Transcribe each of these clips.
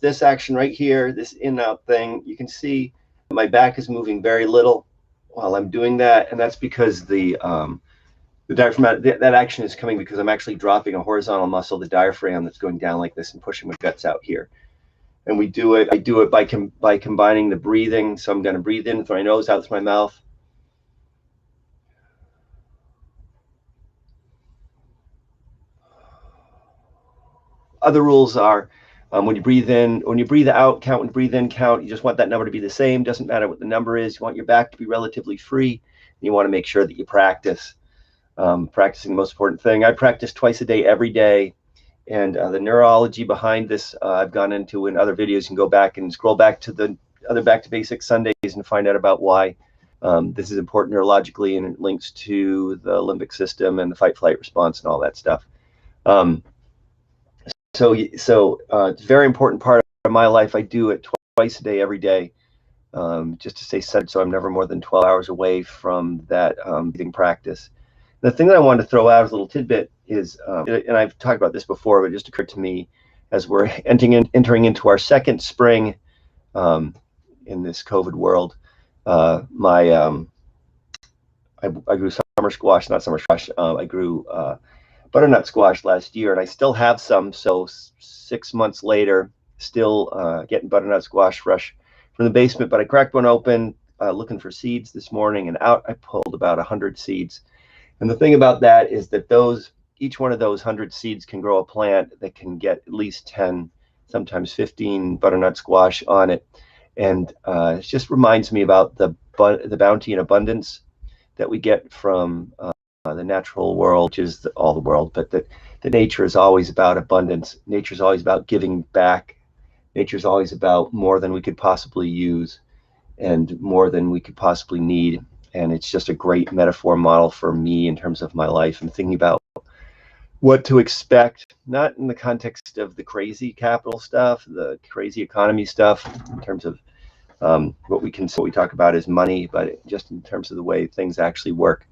this action right here, this in out thing, you can see my back is moving very little while I'm doing that, and that's because the diaphragm, that action is coming because I'm actually dropping a horizontal muscle, the diaphragm, that's going down like this and pushing my guts out here. And we do it. I do it by combining the breathing. So I'm going to breathe in through my nose, out through my mouth. Other rules are when you breathe in, when you breathe out, count. When you breathe in, count. You just want that number to be the same. Doesn't matter what the number is. You want your back to be relatively free. And you want to make sure that you practice. Practicing the most important thing. I practice twice a day, every day. And the neurology behind this, I've gone into in other videos. You can go back and scroll back to the other Back to Basics Sundays and find out about why this is important neurologically, and it links to the limbic system and the fight-flight response and all that stuff. So it's a very important part of my life. I do it twice a day, every day, just to stay centered, so I'm never more than 12 hours away from that breathing practice. The thing that I wanted to throw out as a little tidbit is, and I've talked about this before, but it just occurred to me as we're entering into our second spring in this COVID world. I grew summer squash, not summer squash. I grew butternut squash last year, and I still have some. So 6 months later, still getting butternut squash fresh from the basement. But I cracked one open looking for seeds this morning, and out I pulled about 100 seeds. And the thing about that is that each one of those 100 seeds can grow a plant that can get at least 10, sometimes 15 butternut squash on it. And it just reminds me about the bounty and abundance that we get from the natural world, which is all the world, but that nature is always about abundance. Nature is always about giving back. Nature is always about more than we could possibly use and more than we could possibly need. And it's just a great metaphor model for me in terms of my life. I'm thinking about what to expect, not in the context of the crazy capital stuff, the crazy economy stuff, in terms of what we talk about is money, but just in terms of the way things actually work,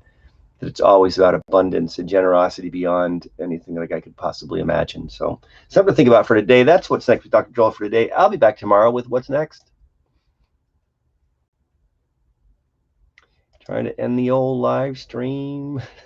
that it's always about abundance and generosity beyond anything that I could possibly imagine. So something to think about for today. That's what's next with Dr. Joel for today. I'll be back tomorrow with what's next. Trying to end the old live stream.